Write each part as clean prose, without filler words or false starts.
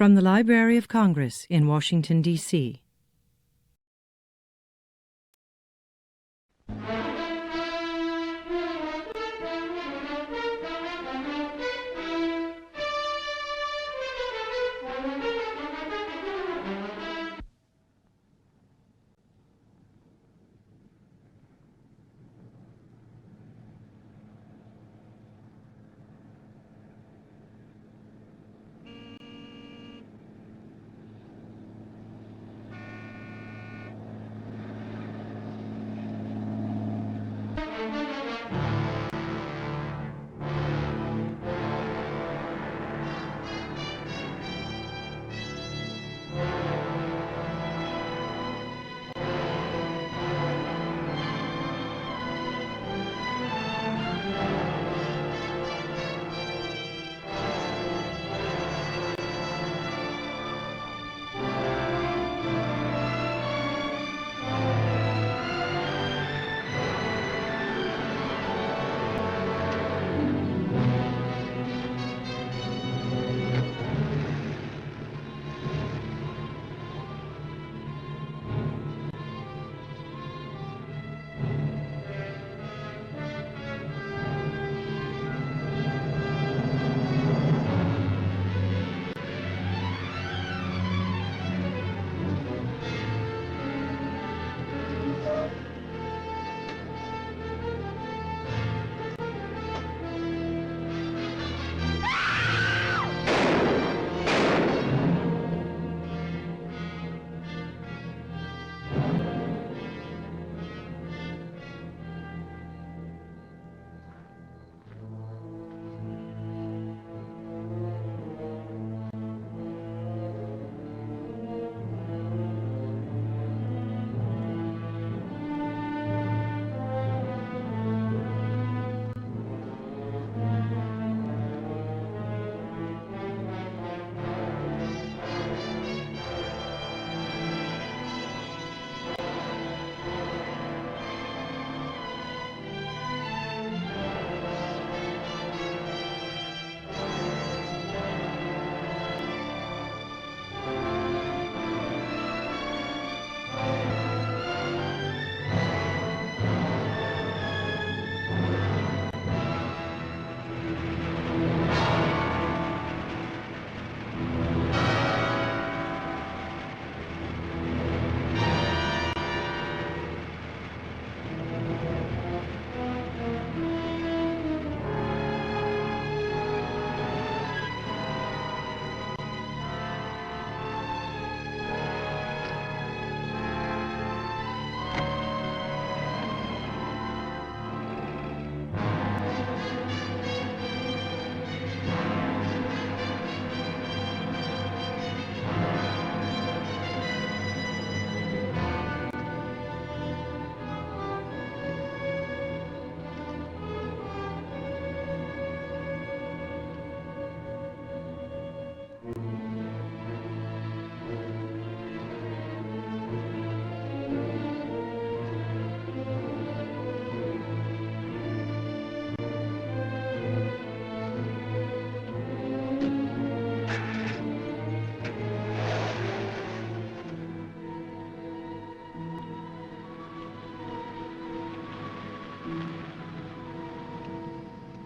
From the Library of Congress in Washington, D.C.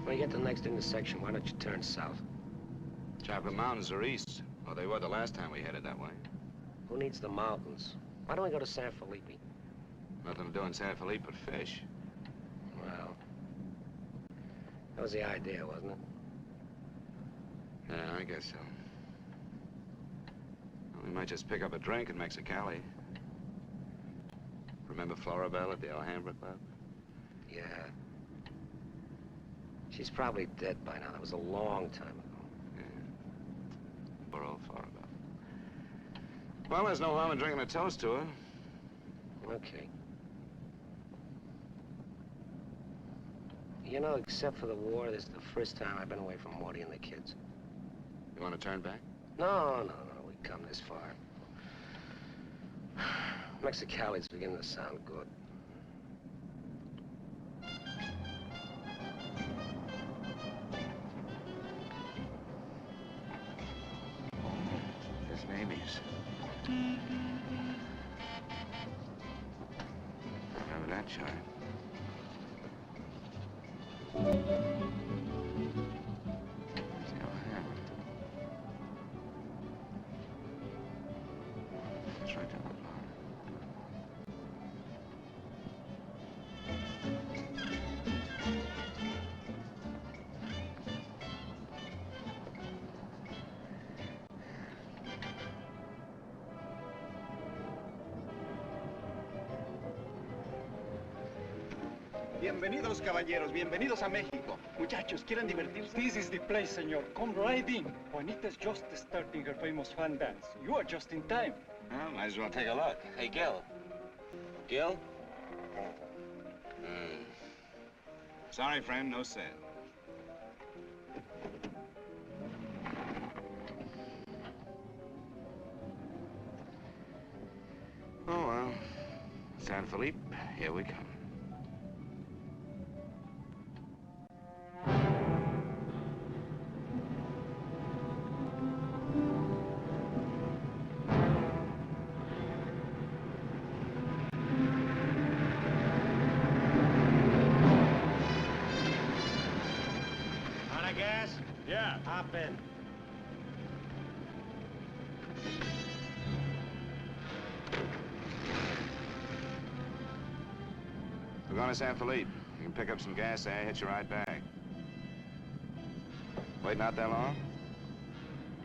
When you get to the next intersection, why don't you turn south? Chocolate Mountains are east. Well, they were the last time we headed that way. Who needs the mountains? Why don't we go to San Felipe? Nothing to do in San Felipe but fish. Well, that was the idea, wasn't it? Yeah, I guess so. Well, we might just pick up a drink in Mexicali. Remember Floribel at the Alhambra Club? Yeah. She's probably dead by now. That was a long time ago. Yeah. Poor old Floribel. Well, there's no harm in drinking a toast to her. Okay. You know, except for the war, this is the first time I've been away from Morty and the kids. You want to turn back? No. We've come this far. Mexicali's beginning to sound good. Babies. Remember that chart. It's right down the bottom. Bienvenidos, caballeros. Bienvenidos a México. Muchachos, ¿quieren divertirse? This is the place, senor. Come right in. Juanita's just starting her famous fan dance. You are just in time. Well, might as well take a look. Hey, Gil. Gil? Sorry, friend, no sale. Oh, well. San Felipe, here we come. Yeah. Hop in. We're going to San Felipe. You can pick up some gas there, hitch a ride back. Waiting out that long?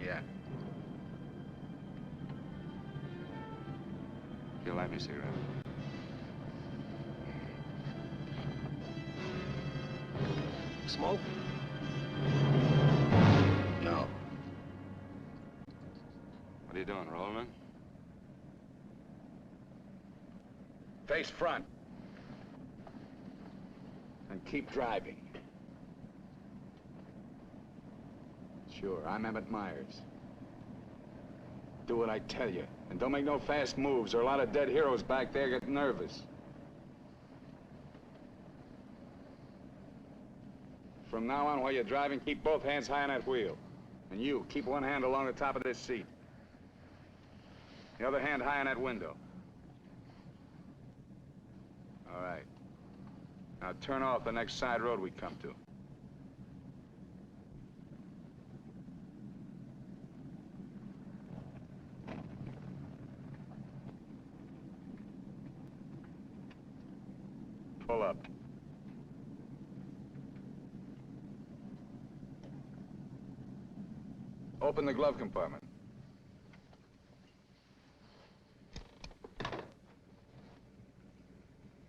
Yeah. You'll light me a cigarette. Smoke? No. What are you doing, rolling? Face front. And keep driving. Sure, I'm Emmett Myers. Do what I tell you. And don't make no fast moves, or a lot of dead heroes back there get nervous. From now on, while you're driving, keep both hands high on that wheel. And you, keep one hand along the top of this seat. The other hand high on that window. All right. Now turn off the next side road we come to. Pull up. Open the glove compartment.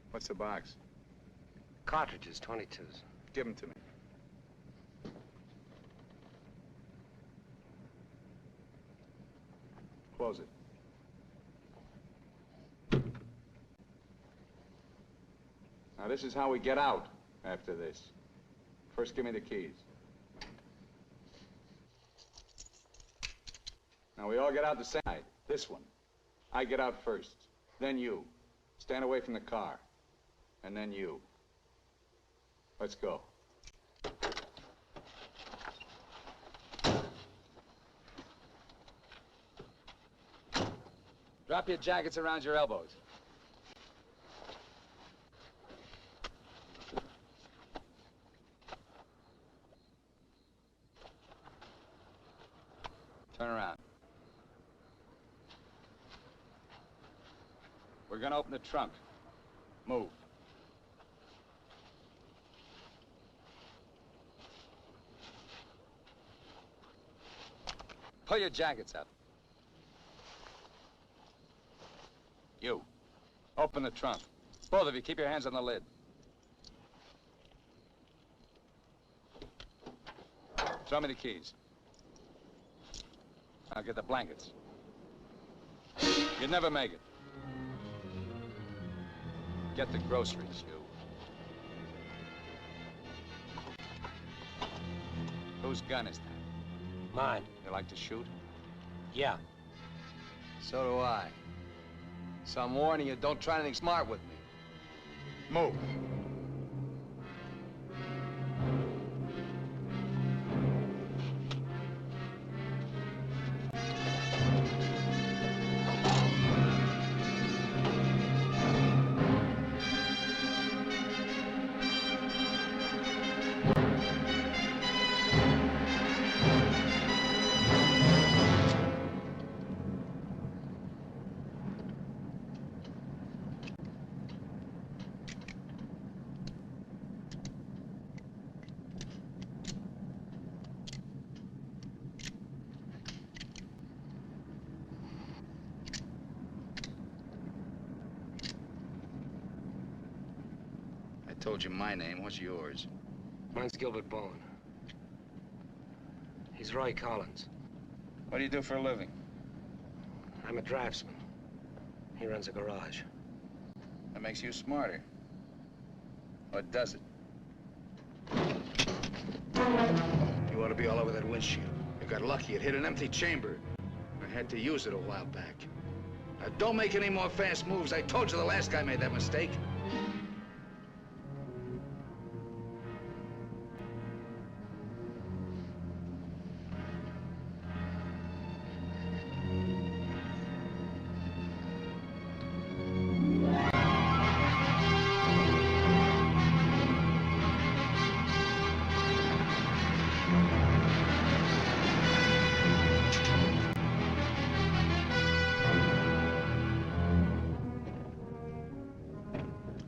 What's the box? Cartridges, 22s. Give them to me. Close it. Now, this is how we get out after this. First, give me the keys. Now, we all get out the side. This one. I get out first. Then you. Stand away from the car. And then you. Let's go. Drop your jackets around your elbows. Turn around. We're gonna open the trunk. Move. Pull your jackets up. You. Open the trunk. Both of you, keep your hands on the lid. Throw me the keys. I'll get the blankets. You'd never make it. Get the groceries, you. Whose gun is that? Mine. You like to shoot? Yeah. So do I. So I'm warning you, don't try anything smart with me. Move. told you my name. What's yours? Mine's Gilbert Bowen. He's Roy Collins. What do you do for a living? I'm a draftsman. He runs a garage. That makes you smarter. Or does it? You ought to be all over that windshield. You got lucky. It hit an empty chamber. I had to use it a while back. Now, don't make any more fast moves. I told you the last guy made that mistake.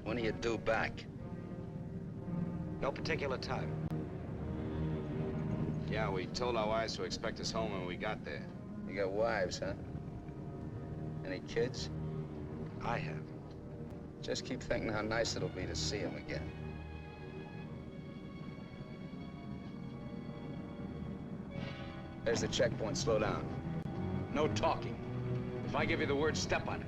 When are you due back? No particular time. Yeah, we told our wives to expect us home when we got there. You got wives, huh? Any kids? I have. Just keep thinking how nice it'll be to see them again. There's the checkpoint. Slow down. No talking. If I give you the word, step on it.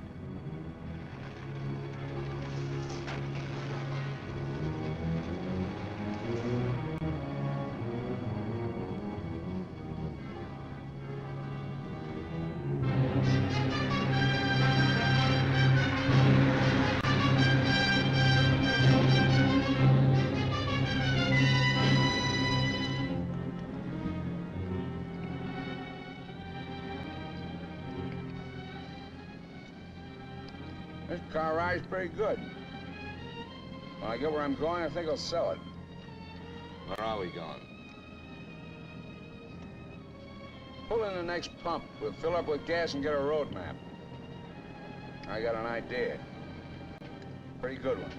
This car ride's pretty good. When I get where I'm going, I think I'll sell it. Where are we going? Pull in the next pump. We'll fill up with gas and get a road map. I got an idea. Pretty good one.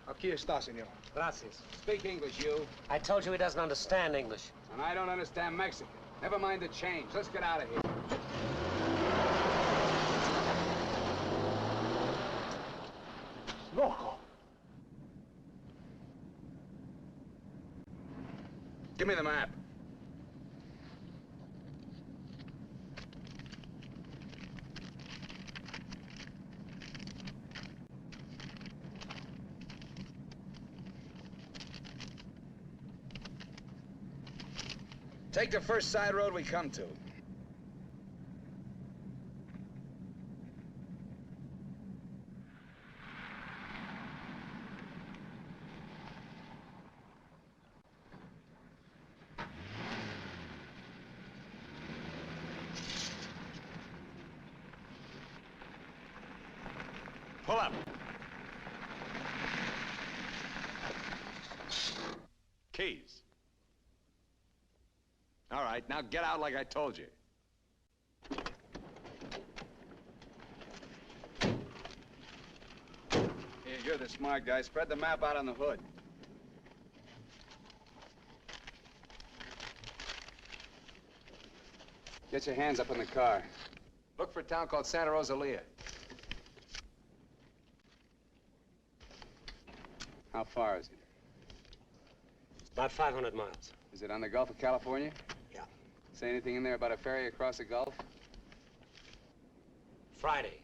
Aquí está, señor. Gracias. Speak English, you. I told you he doesn't understand English. And I don't understand Mexican. Never mind the change. Let's get out of here. Loco. Give me the map. Take the first side road we come to. Pull up. Keys. All right, now get out like I told you. Here, you're the smart guy. Spread the map out on the hood. Get your hands up in the car. Look for a town called Santa Rosalia. How far is it? About 500 miles. Is it on the Gulf of California? Yeah. Say anything in there about a ferry across the Gulf? Friday.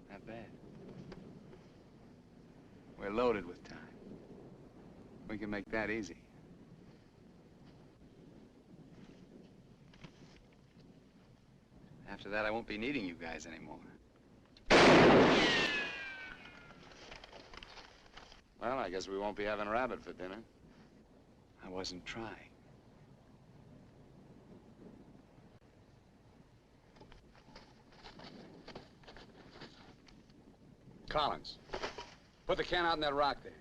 Not bad. We're loaded with time. We can make that easy. After that, I won't be needing you guys anymore. Well, I guess we won't be having rabbit for dinner. I wasn't trying. Collins, put the can out in that rock there.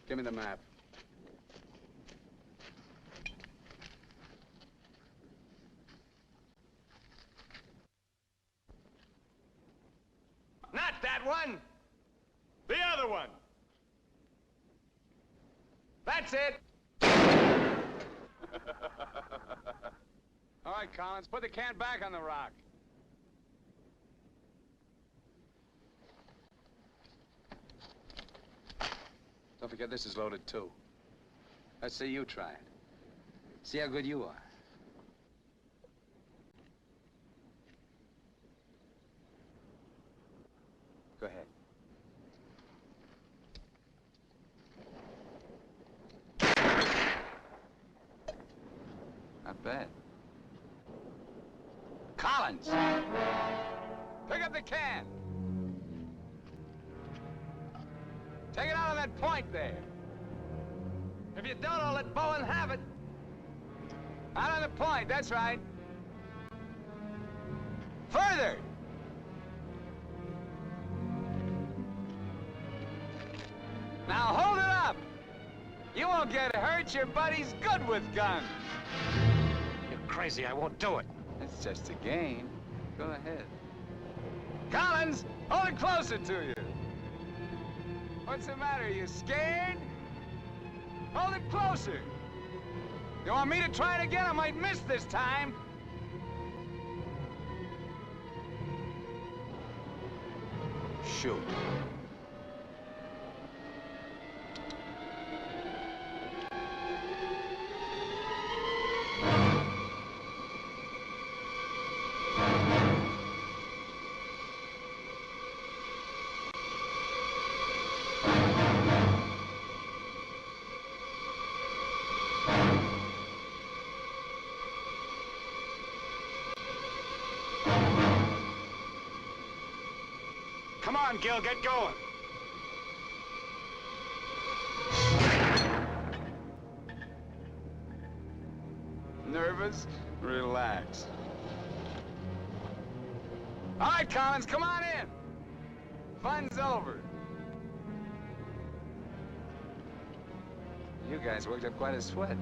Give me the map. one. The other one. That's it. All right, Collins, put the can back on the rock. Don't forget this is loaded, too. Let's see you try it. See how good you are. Go ahead. Not bad. Collins! Pick up the can! Take it out on that point there. If you don't, I'll let Bowen have it. Out on the point, that's right. Further! Now hold it up! You won't get hurt, your buddy's good with guns. You're crazy, I won't do it. It's just a game. Go ahead. Collins, hold it closer to you. What's the matter, you scared? Hold it closer. You want me to try it again? I might miss this time. Shoot. Come on, Gil, get going. Nervous? Relax. All right, Collins, come on in. Fun's over. You guys worked up quite a sweat.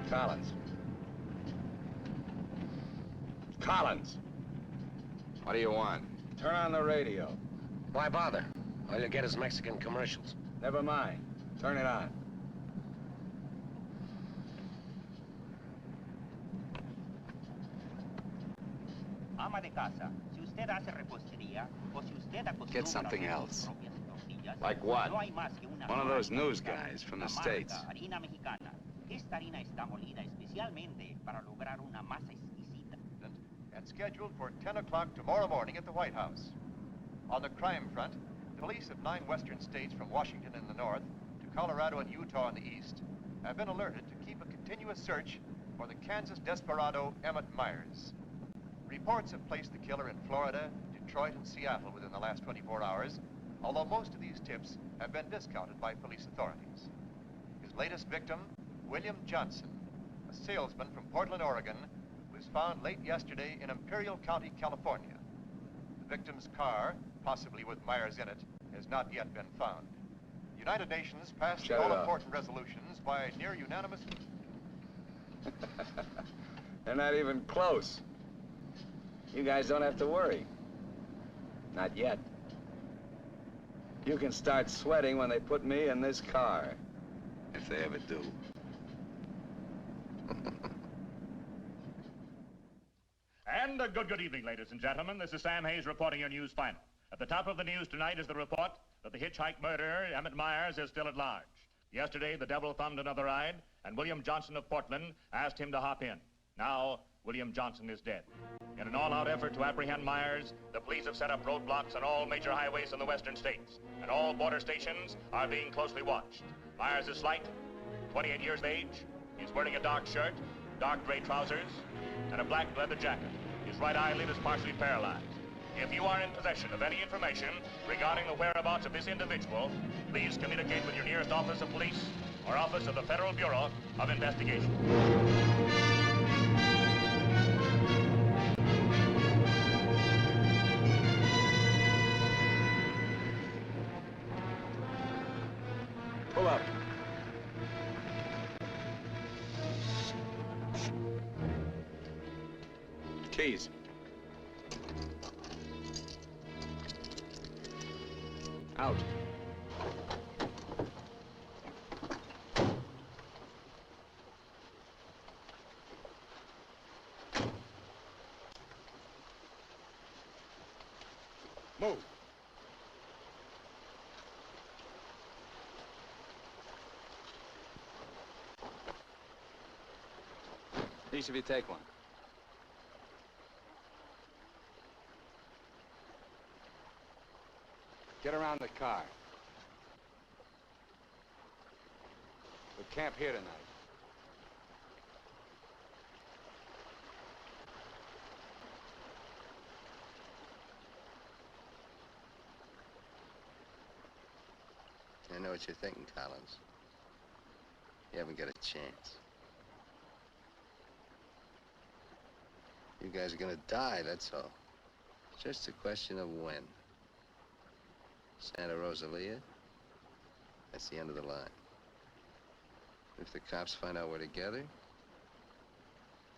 Collins. Collins! What do you want? Turn on the radio. Why bother? All you'll get is Mexican commercials. Never mind. Turn it on. Ama de casa, si usted hace repostería o si usted acostumbra Get something a hacer else. sus propias tortillas, Like what? no hay más que una One of sola those news receta, guys from the la marca States. harina mexicana. Esta harina está molida especialmente para lograr una masa exquisita. And scheduled for 10 o'clock tomorrow morning at the White House. On the crime front, police of 9 western states from Washington in the north to Colorado and Utah in the east have been alerted to keep a continuous search for the Kansas desperado Emmett Myers. Reports have placed the killer in Florida, Detroit, and Seattle within the last 24 hours, although most of these tips have been discounted by police authorities. His latest victim, William Johnson, a salesman from Portland, Oregon, was found late yesterday in Imperial County, California. The victim's car, possibly with Myers in it, has not yet been found. The United Nations passed Shut it off. all-important resolutions by near unanimous... They're not even close. You guys don't have to worry. Not yet. You can start sweating when they put me in this car. If they ever do. And a good evening, ladies and gentlemen. This is Sam Hayes reporting your news final. At the top of the news tonight is the report that the hitchhike murderer, Emmett Myers, is still at large. Yesterday, the devil thumbed another ride, and William Johnson of Portland asked him to hop in. Now, William Johnson is dead. In an all-out effort to apprehend Myers, the police have set up roadblocks on all major highways in the western states, and all border stations are being closely watched. Myers is slight, 28 years of age. He's wearing a dark shirt, dark gray trousers, and a black leather jacket. His right eyelid is partially paralyzed. If you are in possession of any information regarding the whereabouts of this individual, please communicate with your nearest office of police or Office of the Federal Bureau of Investigation. Pull up. Keys. Out. Move. Each of you take one. Get around the car. We camp here tonight. I know what you're thinking, Collins. You haven't got a chance. You guys are gonna die, that's all. It's just a question of when. Santa Rosalia, that's the end of the line. If the cops find out we're together,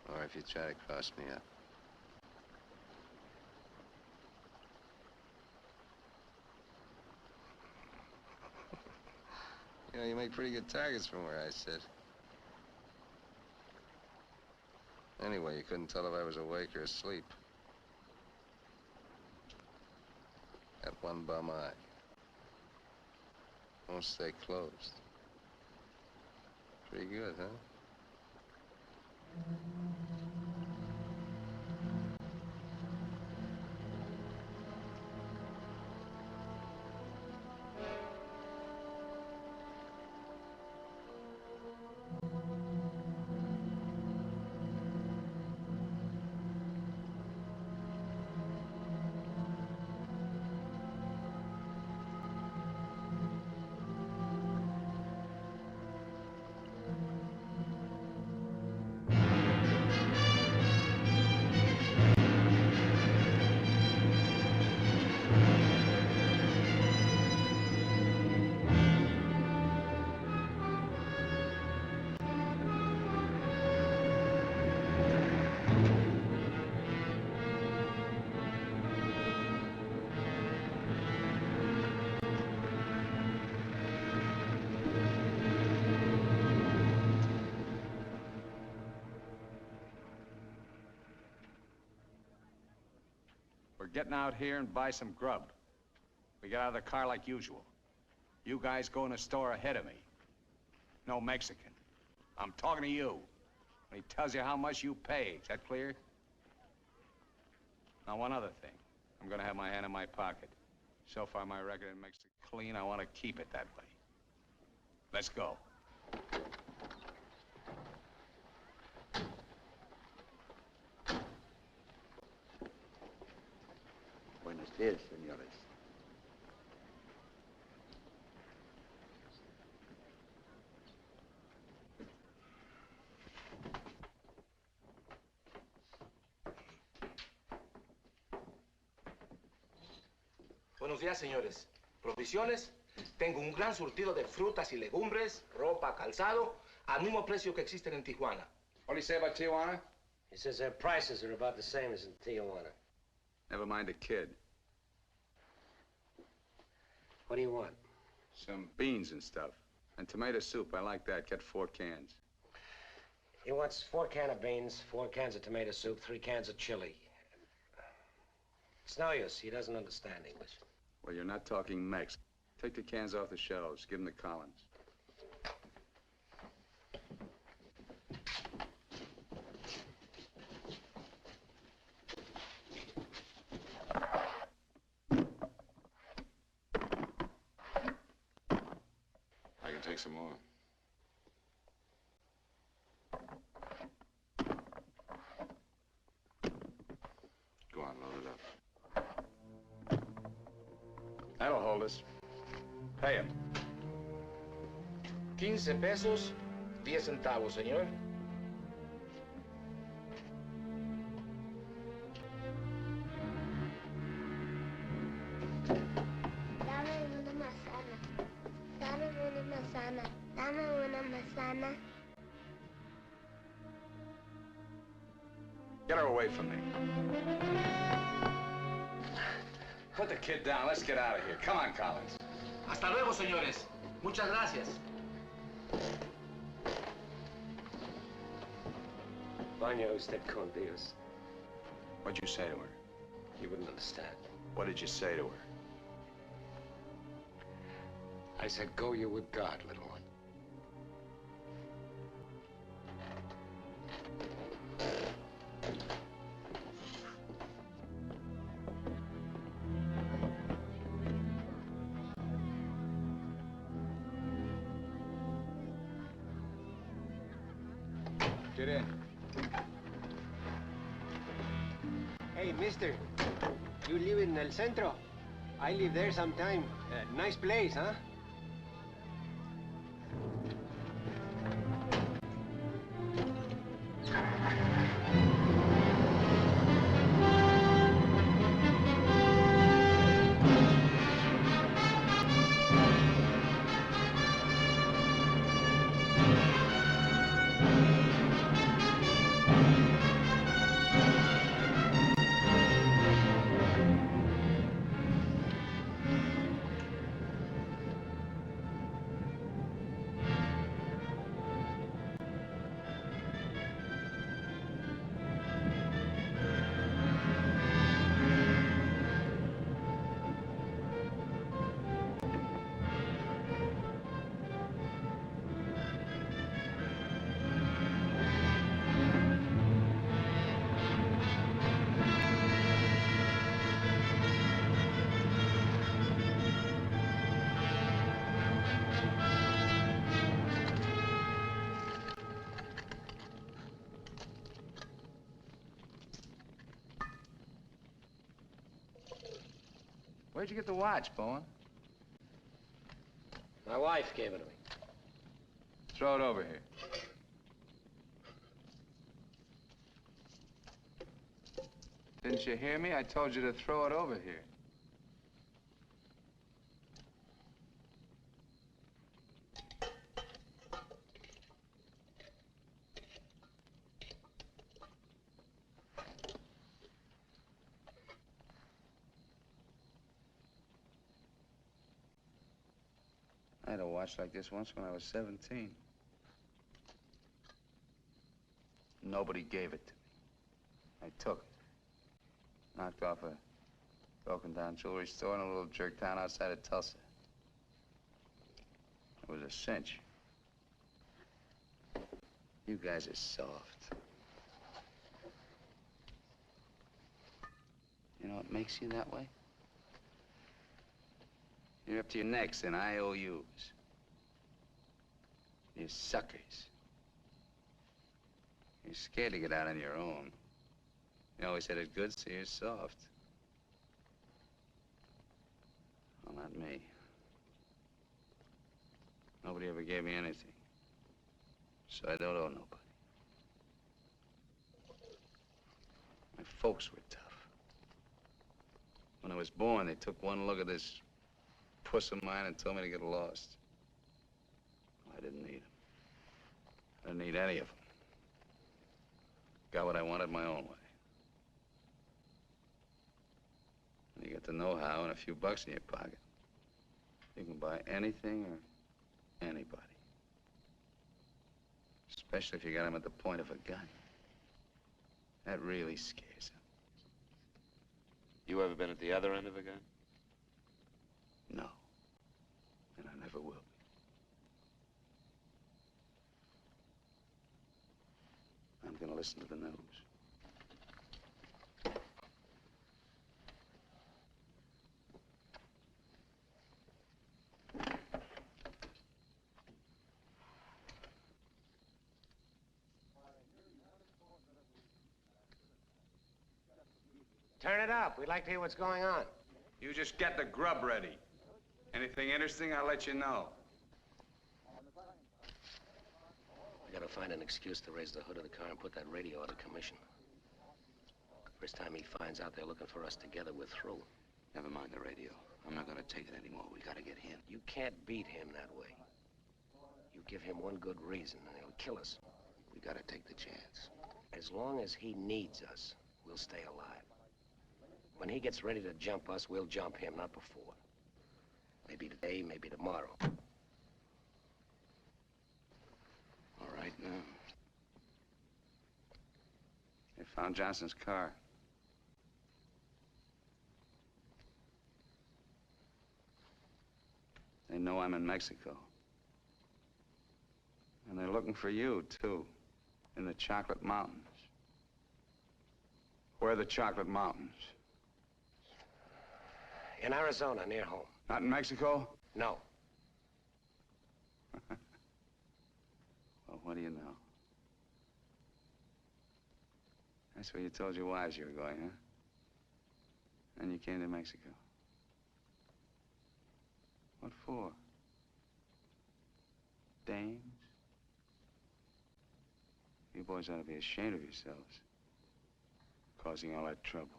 or if you try to cross me up. You know, you make pretty good targets from where I sit. Anyway, you couldn't tell if I was awake or asleep. That one bum eye. Won't stay closed. Pretty good, huh? We're getting out here and buy some grub. We get out of the car like usual. You guys go in the store ahead of me. No Mexican. I'm talking to you. When he tells you how much you pay. Is that clear? Now, one other thing. I'm gonna have my hand in my pocket. So far, my record in Mexico clean. I want to keep it that way. Let's go. Buenos días, señores. Buenos días, señores. ¿Provisiones? Tengo un gran surtido de frutas y legumbres, ropa, calzado, al mismo precio que existen en Tijuana. What do you say about Tijuana? He says their prices are about the same as in Tijuana. Never mind the kid. What do you want? Some beans and stuff. And tomato soup. I like that. Get 4 cans. He wants 4 cans of beans, 4 cans of tomato soup, 3 cans of chili. It's no use. He doesn't understand English. Well, you're not talking Mex. Take the cans off the shelves. Give them to Collins. I can take some more. Go on, load it up. That'll hold us. Pay him. 15 pesos, 10 centavos, señor. Dame una manzana. Dame una manzana. Dame una manzana. Get her away from me. Put the kid down. Let's get out of here. Come on, Collins. Hasta luego, señores. Muchas gracias. Vaya usted con Dios. What'd you say to her? You wouldn't understand. What did you say to her? I said, go you with God, little one. Get in. Hey, mister. You live in El Centro? I live there sometime. Nice place, huh? Where'd you get the watch, Bowen? My wife gave it to me. Throw it over here. Didn't you hear me? I told you to throw it over here. I had a watch like this once when I was 17. Nobody gave it to me. I took it. Knocked off a broken-down jewelry store in a little jerk town outside of Tulsa. It was a cinch. You guys are soft. You know what makes you that way? You're up to your necks in IOUs. You're suckers. You're scared to get out on your own. You always had it good, so you're soft. Well, not me. Nobody ever gave me anything. So I don't owe nobody. My folks were tough. When I was born, they took one look at this puss of mine and told me to get lost. I didn't need them. I didn't need any of them. Got what I wanted my own way. And you get the know-how and a few bucks in your pocket. You can buy anything or anybody. Especially if you got them at the point of a gun. That really scares them. You ever been at the other end of a gun? No. And I never will be. I'm gonna listen to the news. Turn it up. We'd like to hear what's going on. You just get the grub ready. Anything interesting, I'll let you know. to find an excuse to raise the hood of the car and put that radio out of commission. First time he finds out they're looking for us together, we're through. Never mind the radio. I'm not gonna take it anymore. We gotta get him. You can't beat him that way. You give him one good reason and he'll kill us. We gotta take the chance. As long as he needs us, we'll stay alive. When he gets ready to jump us, we'll jump him, not before. Maybe today, maybe tomorrow. All right, now. They found Johnson's car. They know I'm in Mexico. And they're looking for you, too, in the Chocolate Mountains. Where are the Chocolate Mountains? In Arizona, near home. Not in Mexico? No. Well, what do you know? That's where you told your wives you were going, huh? And you came to Mexico. What for? Dames? You boys ought to be ashamed of yourselves. Causing all that trouble.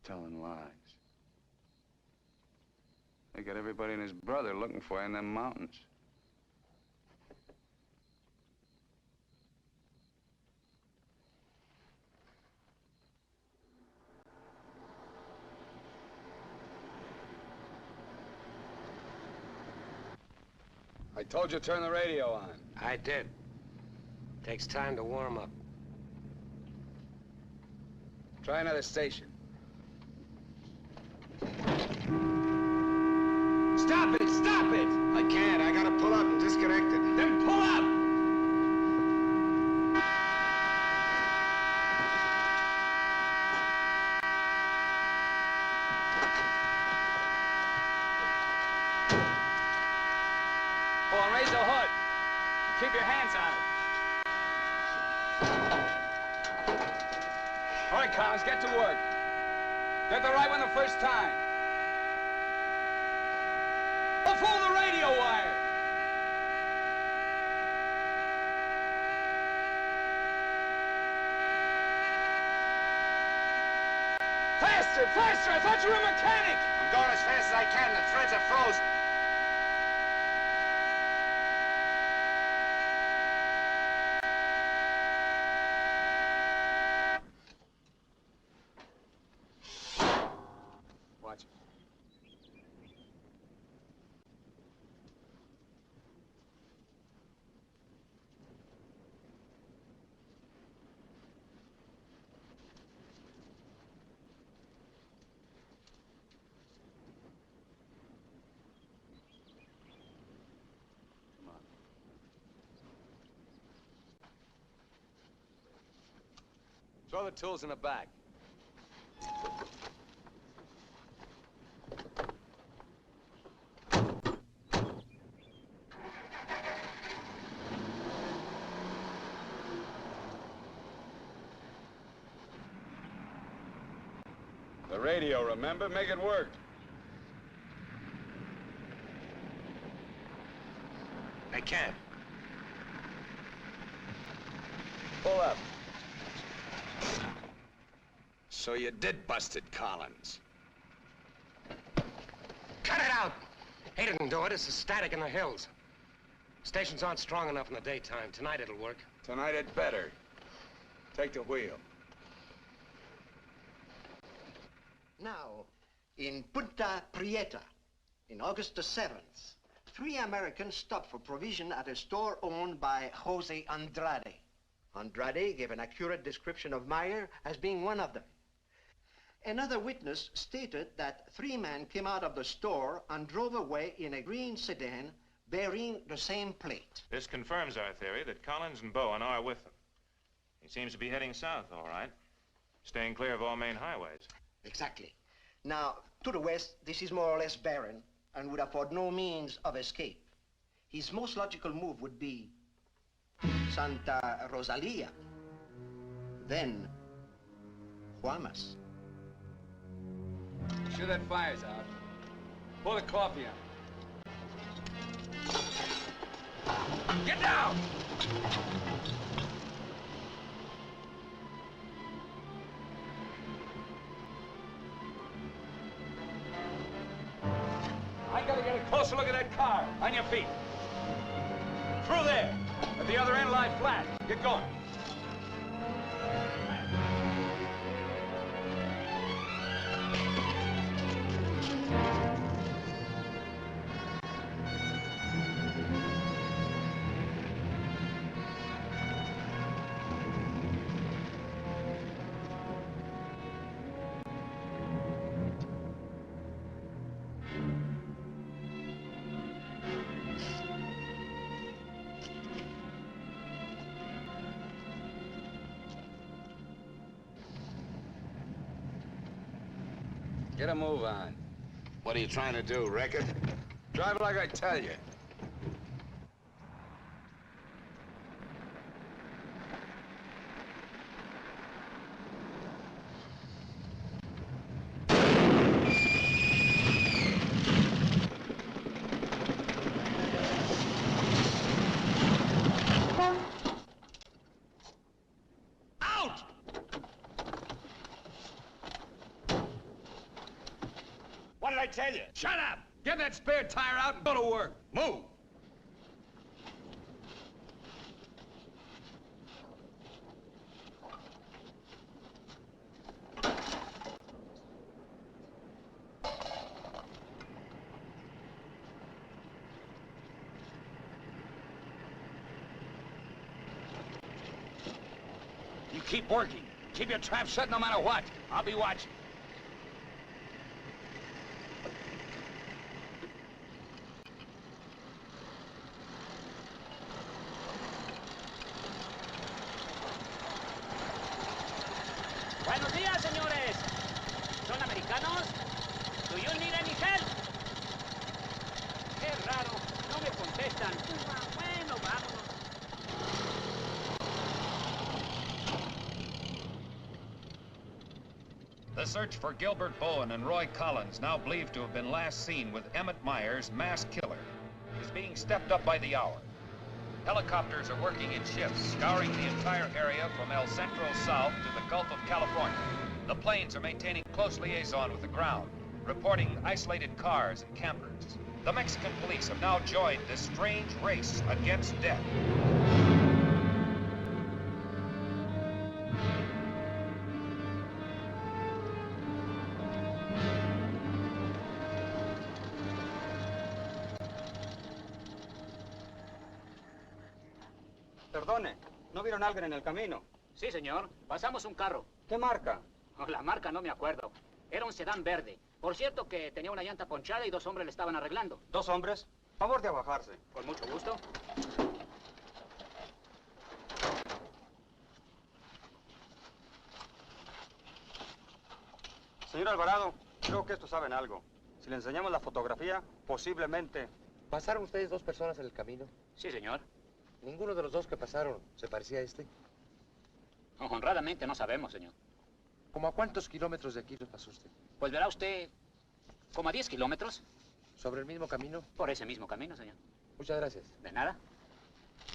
Telling lies. They got everybody and his brother looking for you in them mountains. I told you to turn the radio on. I did. Takes time to warm up. Try another station. Stop it! Stop it! I can't. I gotta pull up and disconnect it. Then pull up! Go on, raise the hood. Keep your hands on it. All right, Collins, get to work. Get the right one the first time. Don't fool the radio wire. Faster, faster! I thought you were a mechanic. I'm going as fast as I can. The threads are frozen. Watch it. Throw the tools in the back. The radio, remember? Make it work. I can't. Pull up. So you did bust it, Collins. Cut it out! He didn't do it. It's the static in the hills. Stations aren't strong enough in the daytime. Tonight it'll work. Tonight it better. Take the wheel. Now, in Punta Prieta, in August the 7th, 3 Americans stopped for provision at a store owned by Jose Andrade. Andrade gave an accurate description of Meyer as being one of them. Another witness stated that 3 men came out of the store and drove away in a green sedan bearing the same plate. This confirms our theory that Collins and Bowen are with them. He seems to be heading south, all right, staying clear of all main highways. Exactly. Now, to the west, this is more or less barren and would afford no means of escape. His most logical move would be Santa Rosalia, then Guamas. Sure that fire's out. Pour the coffee on. Get down! closer look at that car. On your feet. Through there. At the other end, lie flat. Get going. Get a move on. What are you trying to do, wreck it? Drive like I tell you. What did I tell you? Shut up! Get that spare tire out and go to work. Move! You keep working. Keep your trap shut no matter what. I'll be watching. Buenos días, señores. ¿Son americanos? Do you need any help? Qué raro, no me contestan. Bueno, vámonos. The search for Gilbert Bowen and Roy Collins, now believed to have been last seen with Emmett Myers, mass killer, is being stepped up by the hour. Helicopters are working in shifts, scouring the entire area from El Centro south to the Gulf of California. The planes are maintaining close liaison with the ground, reporting isolated cars and campers. The Mexican police have now joined this strange race against death. Perdone, ¿no vieron a alguien en el camino? Sí, señor. Pasamos un carro. ¿Qué marca? Oh, la marca no me acuerdo. Era un sedán verde. Por cierto que tenía una llanta ponchada y dos hombres le estaban arreglando. ¿Dos hombres? Favor de bajarse. Con mucho gusto. Señor Alvarado, creo que estos saben algo. Si le enseñamos la fotografía, posiblemente... ¿Pasaron ustedes dos personas en el camino? Sí, señor. ¿Ninguno de los dos que pasaron se parecía a este? Honradamente no sabemos, señor. ¿Cómo a cuántos kilómetros de aquí lo pasó usted? Pues verá usted, como a 10 kilómetros. ¿Sobre el mismo camino? Por ese mismo camino, señor. Muchas gracias. De nada.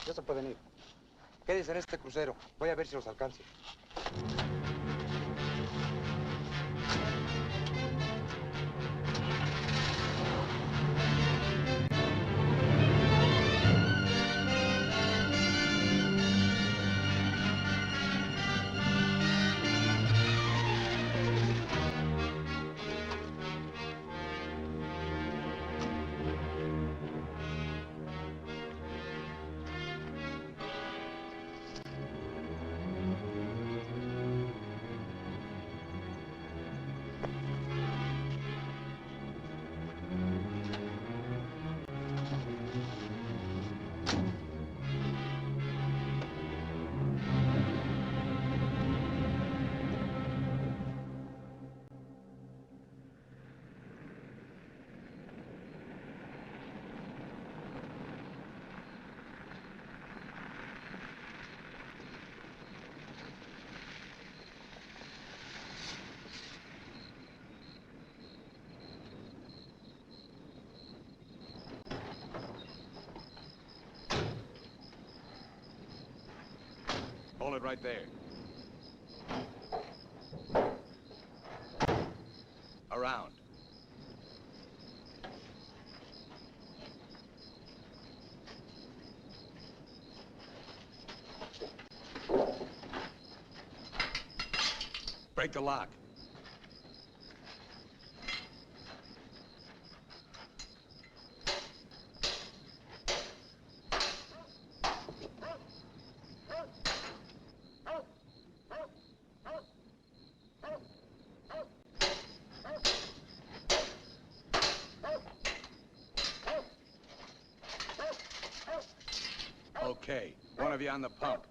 Ya se pueden ir. Quédense en este crucero. Voy a ver si los alcanzo. Hold it right there. Around. Break the lock. Okay, one of you on the pump.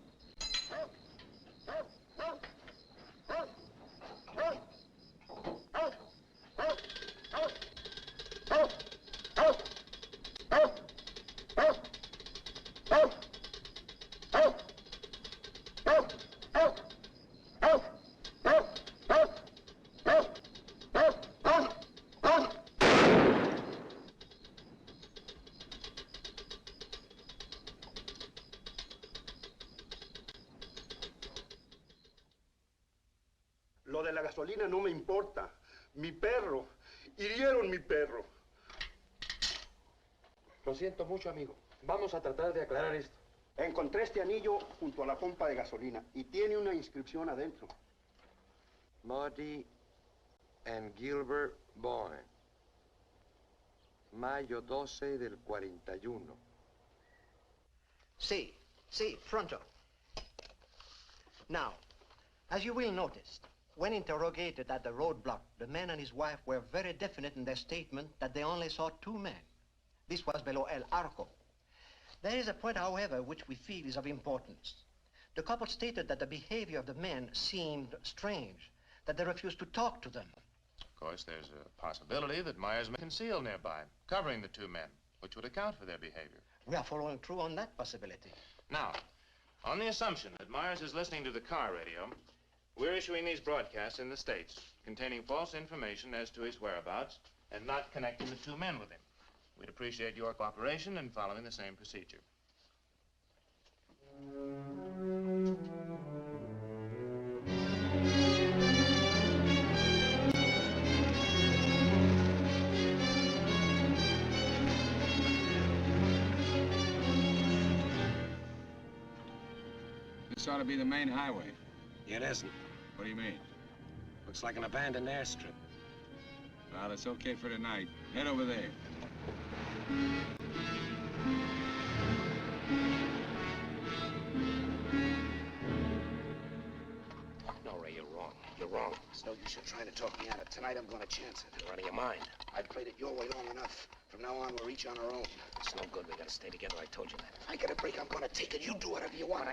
Lo de la gasolina no me importa. Mi perro. Hirieron mi perro. Lo siento mucho, amigo. Vamos a tratar de aclarar esto. Encontré este anillo junto a la pompa de gasolina y tiene una inscripción adentro. Marty and Gilbert Bowen. Mayo 12 del 41. Sí, pronto. Now, as you will notice, when interrogated at the roadblock, the man and his wife were very definite in their statement that they only saw two men. This was below El Arco. There is a point, however, which we feel is of importance. The couple stated that the behavior of the men seemed strange, that they refused to talk to them. Of course, there's a possibility that Myers may conceal nearby, covering the two men, which would account for their behavior. We are following through on that possibility. Now, on the assumption that Myers is listening to the car radio, we're issuing these broadcasts in the States, containing false information as to his whereabouts and not connecting the two men with him. We'd appreciate your cooperation in following the same procedure. This ought to be the main highway. It isn't. What do you mean? Looks like an abandoned airstrip. Well, it's okay for tonight. Head over there. No, Ray, you're wrong. You're wrong. It's no use you trying to talk me out of it. Tonight I'm going to chance it. You're out of your mind. I've played it your way long enough. From now on, we're each on our own. It's no good. We gotta stay together. I told you that. If I get a break, I'm going to take it. You do whatever you want.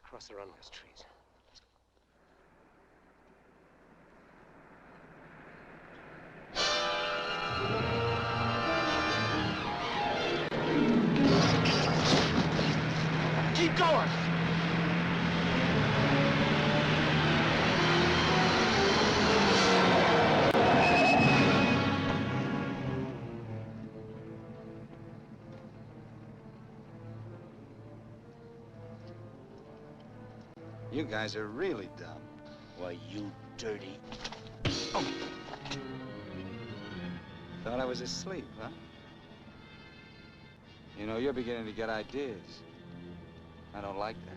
Across the runway, there's trees. Keep going! You guys are really dumb. Why, you dirty... Oh. Thought I was asleep, huh? You know, you're beginning to get ideas. I don't like that.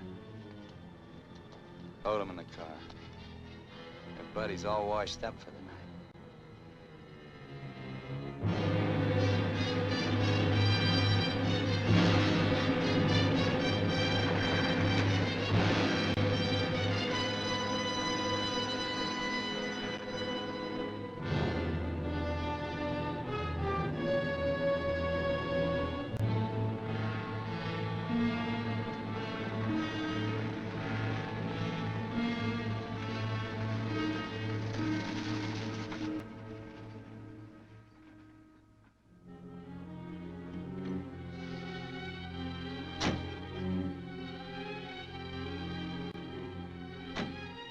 Load him in the car. Your buddy's all washed up for the night.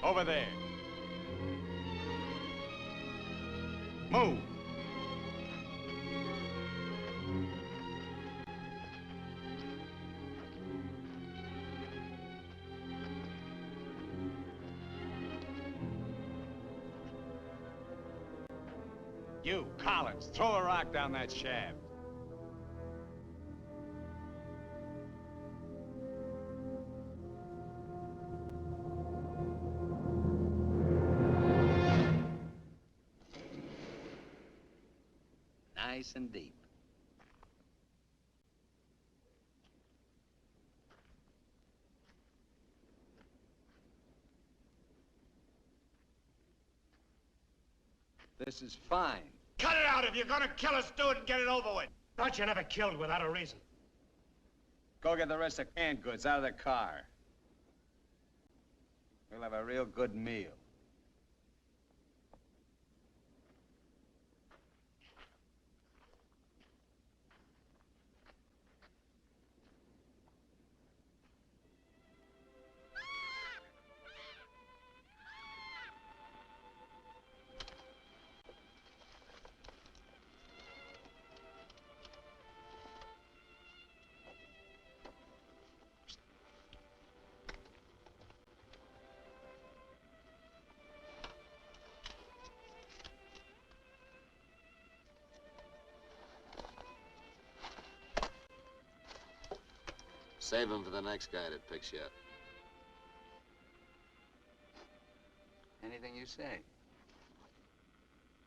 Over there. Move. You, Collins, throw a rock down that shaft. Nice and deep. This is fine. Cut it out! If you're gonna kill us, do it and get it over with. Thought you never killed without a reason. Go get the rest of canned goods out of the car. We'll have a real good meal. Save him for the next guy that picks you up. Anything you say.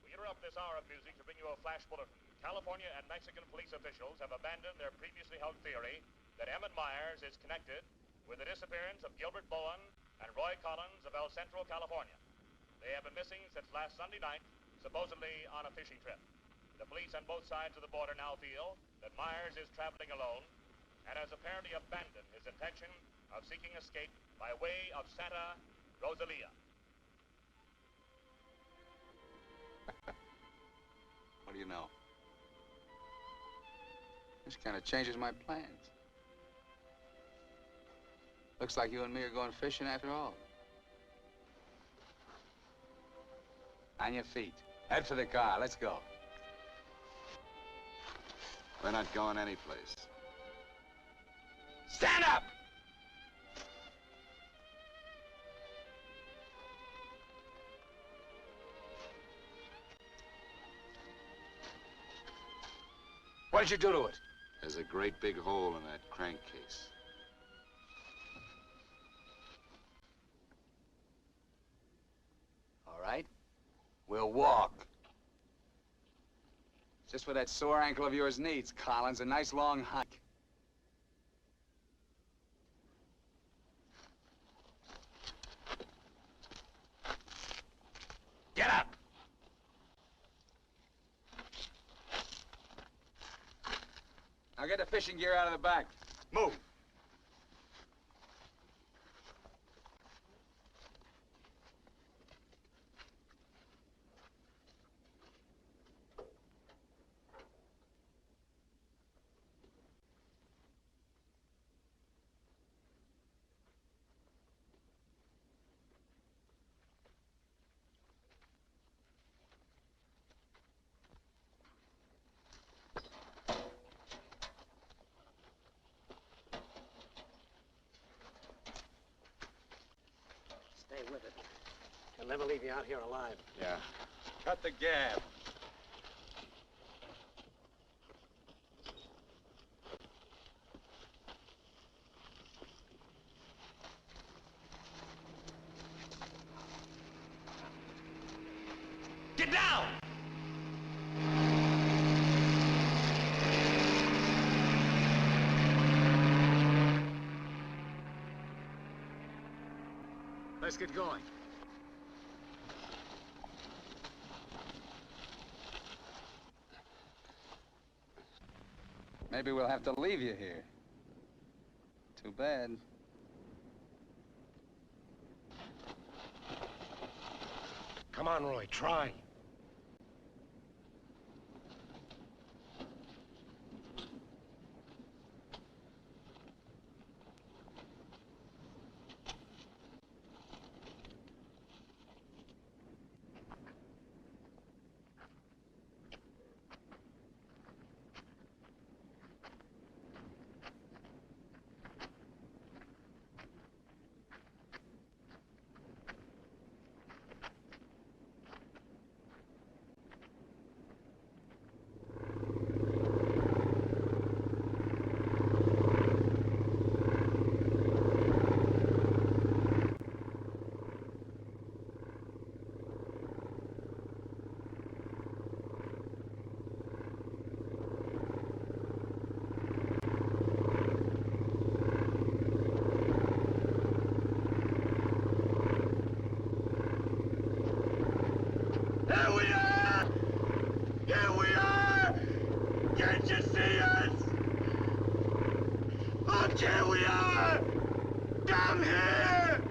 We interrupt this hour of music to bring you a flash bulletin. California and Mexican police officials have abandoned their previously held theory that Emmett Myers is connected with the disappearance of Gilbert Bowen and Roy Collins of El Centro, California. They have been missing since last Sunday night, supposedly on a fishing trip. The police on both sides of the border now feel that Myers is traveling alone and has apparently abandoned his intention of seeking escape by way of Santa Rosalia. What do you know? This kind of changes my plans. Looks like you and me are going fishing after all. On your feet. Head for the car. Let's go. We're not going anyplace. Stand up! What'd you do to it? There's a great big hole in that crankcase. All right. We'll walk. Just what that sore ankle of yours needs, Collins. A nice long hike. Get up! Now get the fishing gear out of the back. Move. with it. He'll never leave you out here alive. Yeah. Cut the gab. Get down! Let's get going. Maybe we'll have to leave you here. Too bad. Come on, Roy, try. Here we are! Here we are! Can't you see us? Look, here we are! Come here!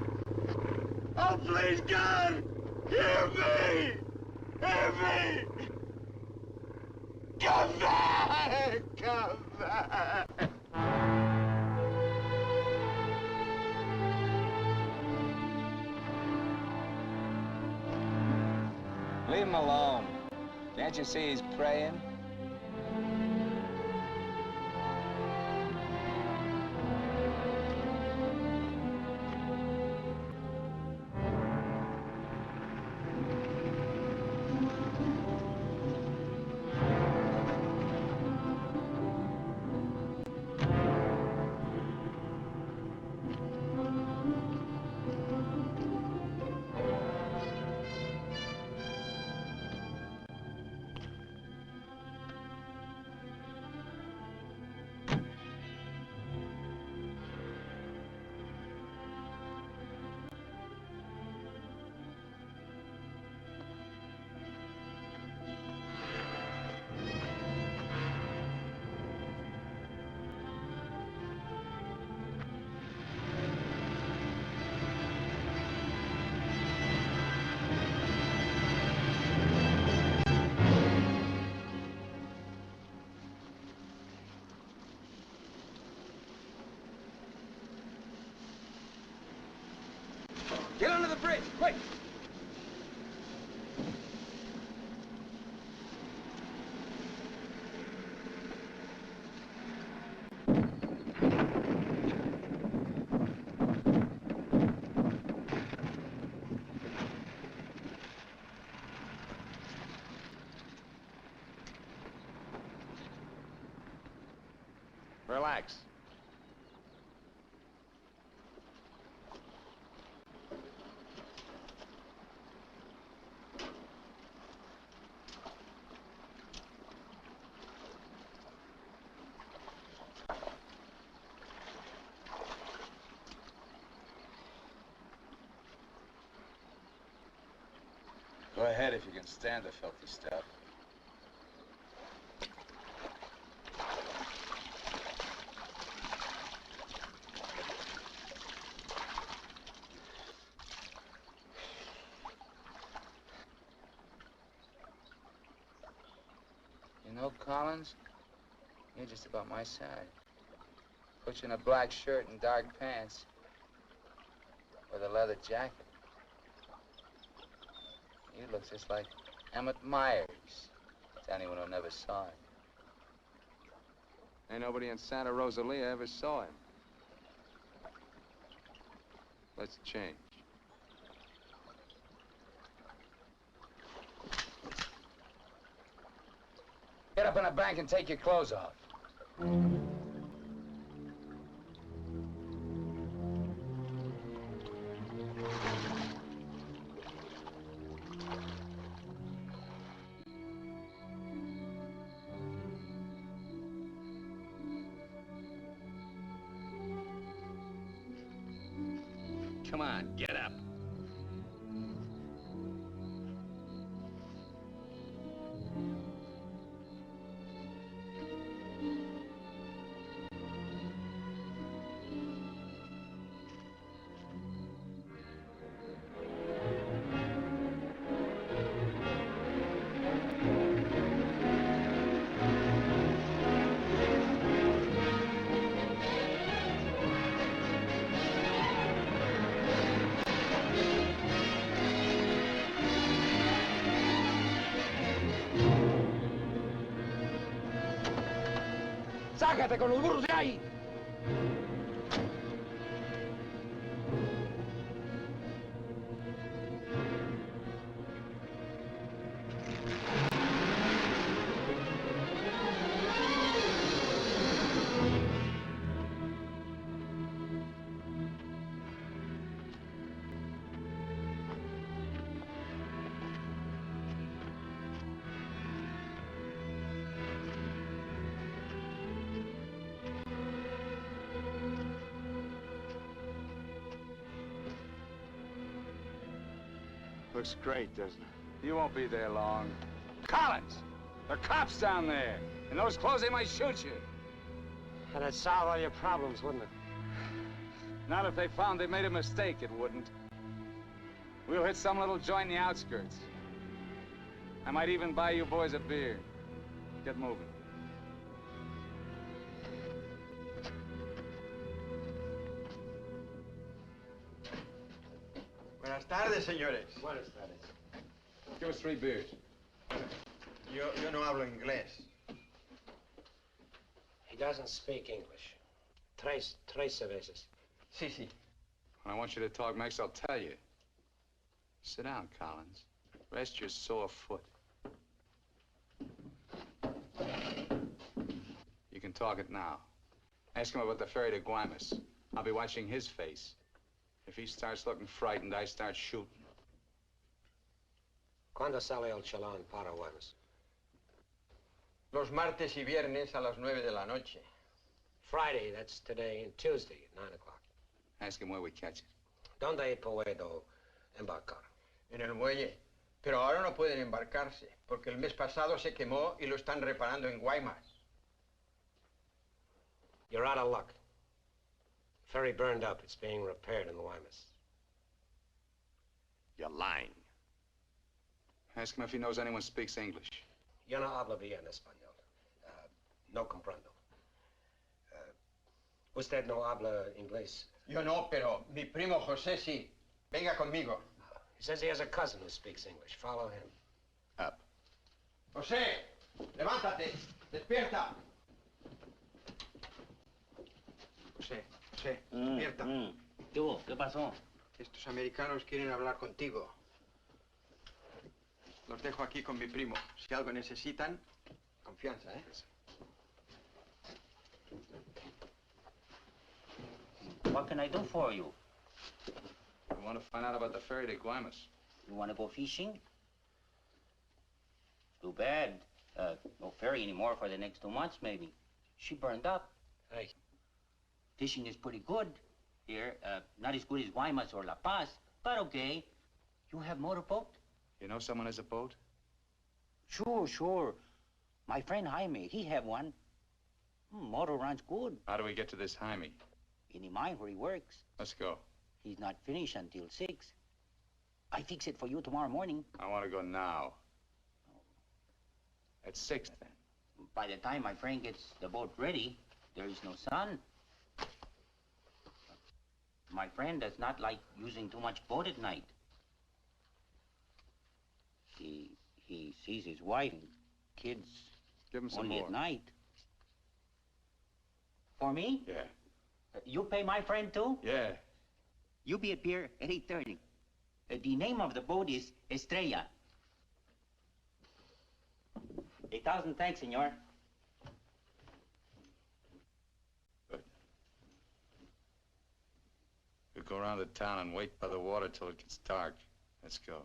Oh, please, God! Hear me! Hear me! Come back! Come back! Leave him alone. Can't you see he's praying? Get under the bridge, quick! Relax. Go ahead if you can stand the filthy stuff. You know, Collins, you're just about my size. Put you in a black shirt and dark pants with a leather jacket. You look just like Emmett Myers, to anyone who never saw him. Ain't nobody in Santa Rosalia ever saw him. Let's change. Get up in the bank and take your clothes off. Come on, get up. ¡Sácate con los burros de ahí! Looks great, doesn't it? You won't be there long. Collins! There are cops down there. In those clothes, they might shoot you. That'd solve all your problems, wouldn't it? Not if they found they made a mistake, it wouldn't. We'll hit some little joint in the outskirts. I might even buy you boys a beer. Get moving. Buenas tardes, señores. Buenas tardes. Give us 3 beers. Yo no hablo inglés. He doesn't speak English. Tres cervezas. Sí, sí. When I want you to talk Mex, I'll tell you. Sit down, Collins. Rest your sore foot. You can talk it now. Ask him about the ferry to Guaymas. I'll be watching his face. If he starts looking frightened, I start shooting. ¿Cuándo sale el chalán para Guaymas? Los martes y viernes a las 9 de la noche. Friday, that's today, and Tuesday at 9 o'clock. Ask him where we catch it. ¿Dónde puedo embarcar? En el muelle. Pero ahora no pueden embarcarse, porque el mes pasado se quemó y lo están reparando en Guaymas. You're out of luck. Ferry burned up. It's being repaired in the Guaymas. You're lying. Ask him if he knows anyone speaks English. Yo no hablo bien español. No comprendo. Usted no habla inglés. Yo no, pero mi primo José sí. Venga conmigo. He says he has a cousin who speaks English. Follow him. Up. José, levántate. Despierta. José, despierta. ¿Qué hubo? ¿Qué pasó? Estos americanos quieren hablar contigo. Los dejo aquí con mi primo. Si algo necesitan, confianza, ¿eh? What can I do for you? I want to find out about the ferry to Guaymas. You want to go fishing? Too bad. No ferry anymore for the next 2 months, maybe. She burned up. Hey. Fishing is pretty good here. Not as good as Guaymas or La Paz, but okay. You have motorboat? You know someone has a boat? Sure. My friend Jaime, he have one. Motor runs good. How do we get to this Jaime? In the mine where he works. Let's go. He's not finished until 6. I fix it for you tomorrow morning. I want to go now. At 6, then. By the time my friend gets the boat ready, there is no sun. My friend does not like using too much boat at night. He sees his wife and kids Give him some only more. at night. For me? Yeah. You pay my friend too? Yeah. You be at pier at 8:30. The name of the boat is Estrella. 1,000 thanks, senor. Good. We'll go around the town and wait by the water till it gets dark. Let's go.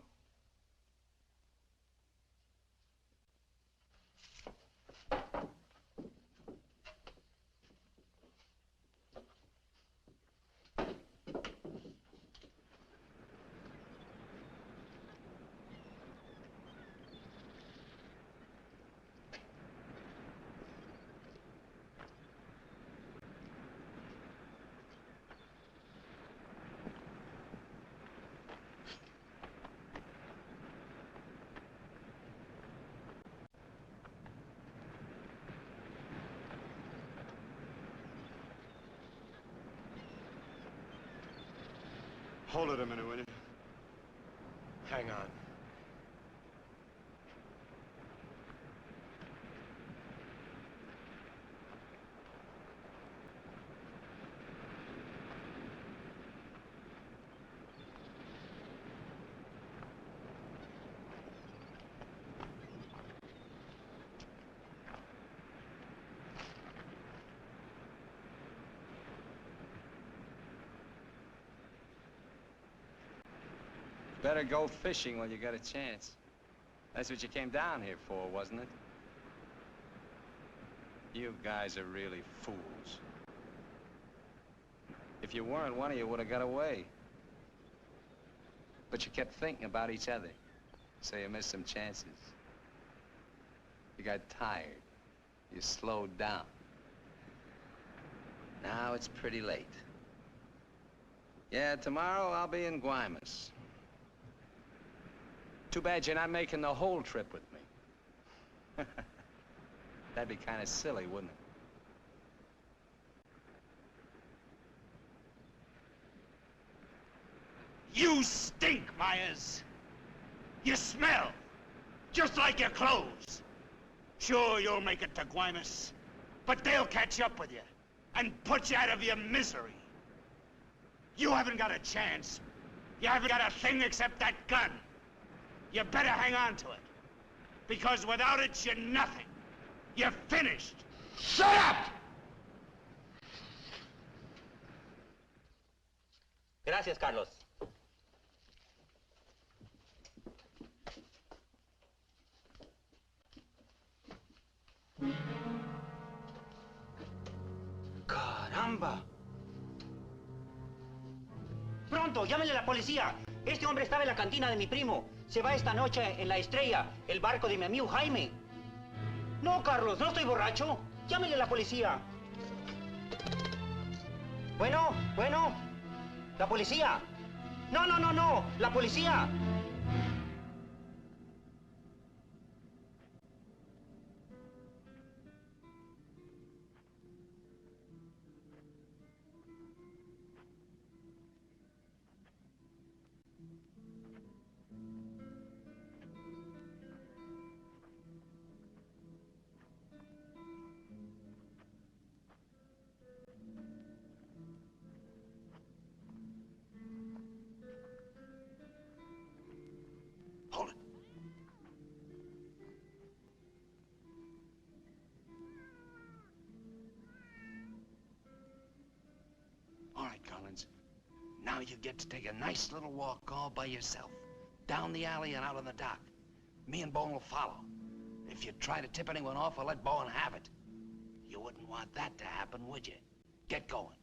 Hold it a minute, will you? Hang on. Better go fishing when you got a chance. That's what you came down here for, wasn't it? You guys are really fools. If you weren't, one of you would have got away. But you kept thinking about each other, so you missed some chances. You got tired. You slowed down. Now it's pretty late. Yeah, tomorrow I'll be in Guaymas. Too bad you're not making the whole trip with me. That'd be kind of silly, wouldn't it? You stink, Myers. You smell, just like your clothes. Sure, you'll make it to Guaymas, but they'll catch up with you and put you out of your misery. You haven't got a chance. You haven't got a thing except that gun. You better hang on to it, because without it, you're nothing. You're finished. Shut up! Gracias, Carlos. Caramba. Pronto, llámenle a la policía. Este hombre estaba en la cantina de mi primo. Se va esta noche en la Estrella, el barco de mi amigo Jaime. No, Carlos, no estoy borracho. Llámenle a la policía. Bueno, la policía. No, la policía. All right, Collins. Now you get to take a nice little walk all by yourself. Down the alley and out on the dock. Me and Bowen will follow. If you try to tip anyone off, I'll let Bowen have it. You wouldn't want that to happen, would you? Get going.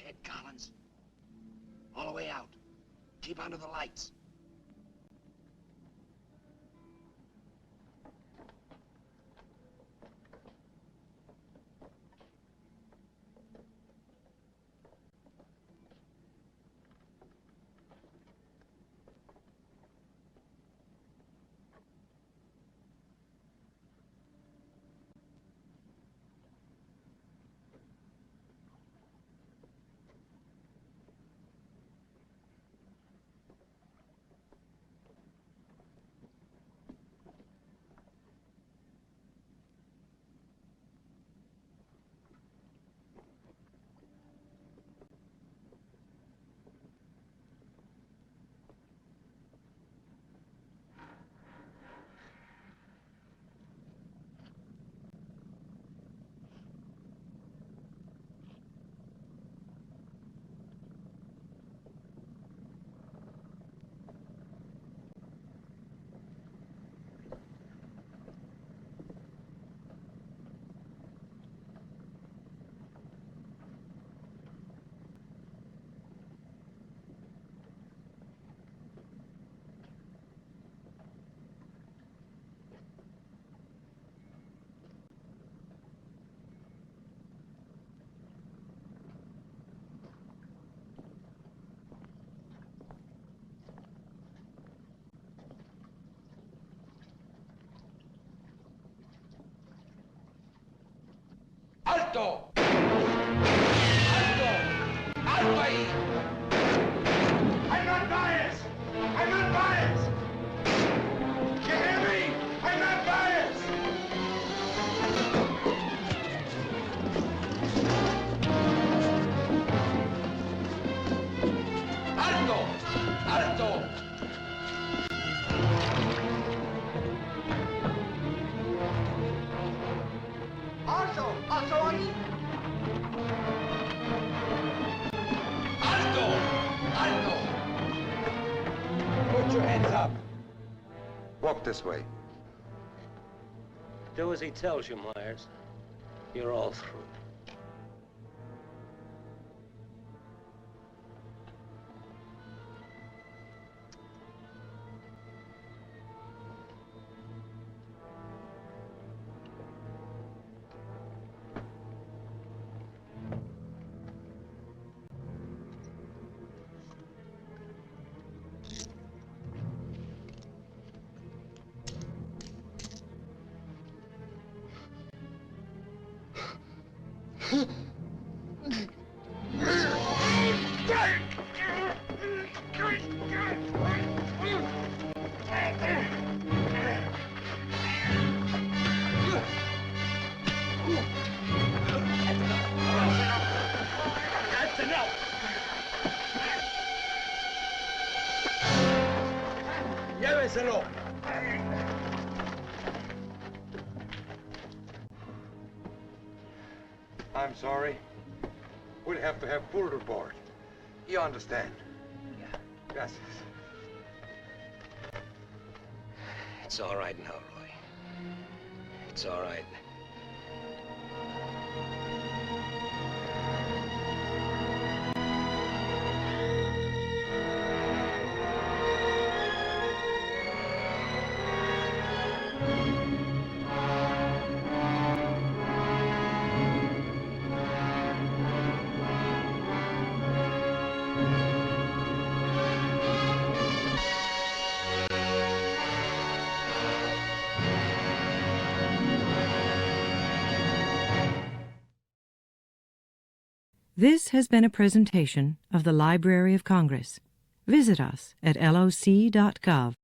ahead, Collins. All the way out. Keep under the lights. ¡Alto! ¡Alto! ¡Alto ahí! I'm not biased! I'm not biased! You hear me? I'm not biased! ¡Alto! ¡Alto! Alto ahí! ¡Alto! ¡Alto! Put your hands up. Walk this way. Do as he tells you, Myers. You're all through. Lléveselo. I'm sorry. We'll have to have full report. You understand? Yeah. Gracias. It's all right now, Roy. It's all right. This has been a presentation of the Library of Congress. Visit us at loc.gov.